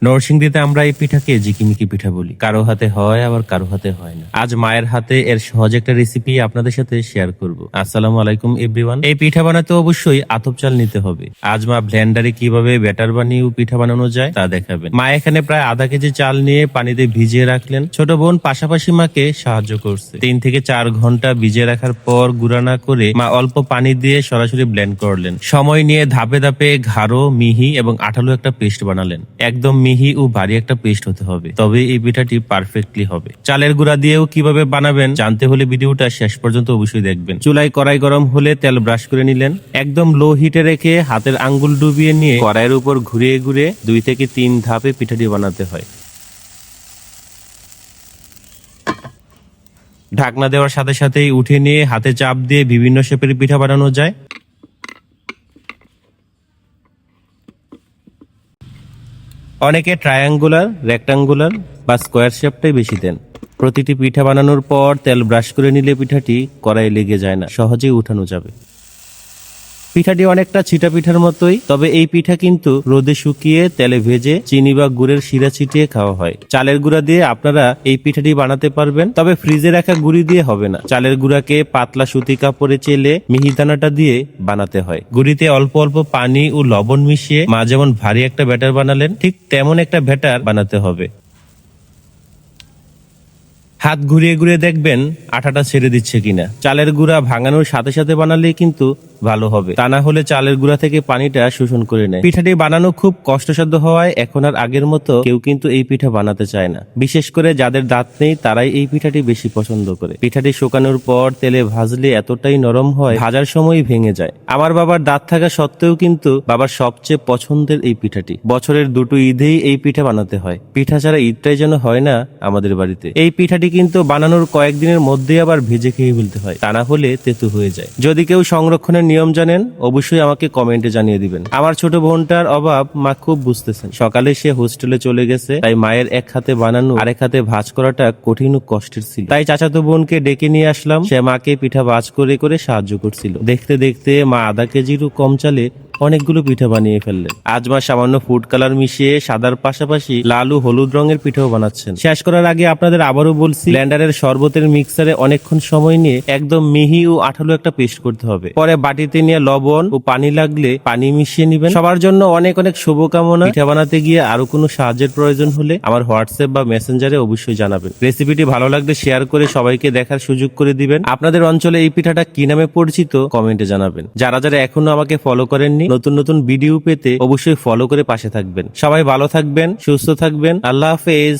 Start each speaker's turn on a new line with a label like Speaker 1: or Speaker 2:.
Speaker 1: নরসিংদীতে আমরা এই পিঠাকে জিকিমিকি পিঠা বলি। কারো হাতে হয় আবার কারো হাতে হয় না। আজ মায়ের হাতে এর সহজ একটা রেসিপি আপনাদের সাথে শেয়ার করব। আসসালামু আলাইকুম এভরিওয়ান। এই পিঠা বানাতে অবশ্যই আতপ চাল নিতে হবে। আজ মা ব্লেন্ডারে কিভাবে ব্যাটার বানিয়ে পিঠা বানানো যায় তা দেখাবেন। মা এখানে প্রায় আধা কেজি চাল নিয়ে পানিতে ভিজিয়ে রাখলেন। ছোট বোন পাশাপাশি মাকে সাহায্য করছে। 3 থেকে 4 ঘন্টা ভিজিয়ে রাখার পর গুঁড়া না করে মা অল্প পানি দিয়ে সরাসরি ব্লেন্ড করলেন। সময় নিয়ে ধাপে ধাপে গাঢ়, মিহি এবং আঠালো একটা পেস্ট বানালেন। একদম মিহি ও ভারী একটা পেস্ট হতে হবে, তবে এই পিঠাটি পারফেক্টলি হবে। চালের গুঁড়া দিয়েও কিভাবে বানাবেন জানতে হলে ভিডিওটা শেষ পর্যন্ত অবশ্যই দেখবেন। চুলায় কড়াই গরম হলে তেল ব্রাশ করে নিলেন। একদম লো হিটে রেখে হাতের আঙ্গুল ডুবিয়ে নিয়ে কড়াইয়ের উপর ঘুরিয়ে ঘুরিয়ে 2 থেকে 3 ধাপে পিঠাটি বানাতে হয়। ঢাকনা দেওয়ার সাথে সাথেই উঠে নিয়ে হাতে চাপ দিয়ে বিভিন্ন শেপের পিঠা বানানো যায়। অনেকে ট্রায়াঙ্গুলার, রেক্টাঙ্গুলার বা স্কোয়ার শেপটাই বেশি দেন। প্রতিটি পিঠা বানানোর পর তেল ব্রাশ করে নিলে পিঠাটি কড়াইয়ে লেগে যায় না, সহজেই উঠানো যাবে। পিঠাটি অনেকটা ছিটা পিঠার মতোই, তবে এই পিঠা কিন্তু রোদে শুকিয়ে তেলে ভেজে চিনি বা গুড়ের শিরা ছিটিয়ে খাওয়া হয়। চালের গুঁড়া দিয়ে আপনারা এই পিঠাটি বানাতে পারবেন, তবে ফ্রিজে রাখা গুঁড়ি দিয়ে হবে না। চালের গুঁড়াকে পাতলা সুতি কাপড়ে চেলে মিহিদানাটা দিয়ে বানাতে হয়। গুঁড়িতে অল্প অল্প পানি ও লবণ মিশিয়ে মা যেমন ভারী একটা ব্যাটার বানালেন, ঠিক তেমন একটা ব্যাটার বানাতে হবে। হাত ঘুরিয়ে ঘুরিয়ে দেখবেন আটাটা ছেড়ে দিচ্ছে কিনা। চালের গুঁড়া ভাঙানোর সাথে সাথে বানালেই কিন্তু ভালো হবে, তা না হলে চালের গুঁড়া থেকে পানিটা শোষণ করে নেয়। পিঠাটি বানানো খুব কষ্টসাধ্য হওয়ায় এখন আর আগের মতো কেউ কিন্তু এই পিঠা বানাতে চায় না। বিশেষ করে যাদের দাঁত নেই তারাই এই পিঠাটি বেশি পছন্দ করে। পিঠাটি শুকানোর পর তেলে ভাজলে এতটাই নরম হয়, ভাজার সময় ভেঙে যায়। আমার বাবার দাঁত থাকা সত্ত্বেও কিন্তু বাবার সবচেয়ে পছন্দের এই পিঠাটি। বছরের 2টো ঈদেই এই পিঠা বানাতে হয়। পিঠা ছাড়া ঈদটাই যেন হয় না আমাদের বাড়িতে। এই পিঠাটি কিন্তু বানানোর কয়েকদিনের মধ্যেই আবার ভেজে খেয়ে ফেলতে হয়, তা না হলে তেতো হয়ে যায়। যদি কেউ সংরক্ষণের নিয়ম জানেন অবশ্যই আমাকে কমেন্টে জানিয়ে দিবেন। আমার ছোট বোনটার অভাব মা খুব বুঝতেছেন। সকালে সে হোস্টেলে চলে গেছে, তাই মায়ের এক হাতে বানানো আরেক হাতে ভাঁজ করাটা কঠিন ও কষ্টের ছিল। তাই চাচাতো বোনকে ডেকে নিয়ে আসলাম, সে মাকে পিঠা ভাঁজ করে করে সাহায্য করছিল। দেখতে দেখতে মা আধা কেজিরও কম চালে অনেকগুলো পিঠা বানিয়ে ফেললেন। আজ মা সামান্য ফুড কালার মিশিয়ে সাদার পাশাপাশি লাল ও হলুদ রঙের পিঠাও বানাচ্ছেন। শেষ করার আগে আপনাদের আবারও বলছি, ব্লেন্ডারের শরবতের মিক্সারে অনেকক্ষণ সময় নিয়ে একদম মিহি ও আঠালো একটা পেস্ট করতে হবে। পরে বাটিতে নিয়ে লবণ ও পানি লাগলে পানি মিশিয়ে নিবেন। সবার জন্য অনেক অনেক শুভকামনা। পিঠা বানাতে গিয়ে আরো কোনো সাহায্যের প্রয়োজন হলে আমার হোয়াটসঅ্যাপ বা মেসেঞ্জারে অবশ্যই জানাবেন। রেসিপিটি ভালো লাগলে শেয়ার করে সবাইকে দেখার সুযোগ করে দিবেন। আপনাদের অঞ্চলে এই পিঠাটা কি নামে পরিচিত কমেন্টে জানাবেন। যারা যারা এখনো আমাকে ফলো করেননি, নতুন নতুন ভিডিও পেতে অবশ্যই ফলো করে পাশে থাকবেন। সবাই ভালো থাকবেন, সুস্থ থাকবেন। আল্লাহ হাফেজ।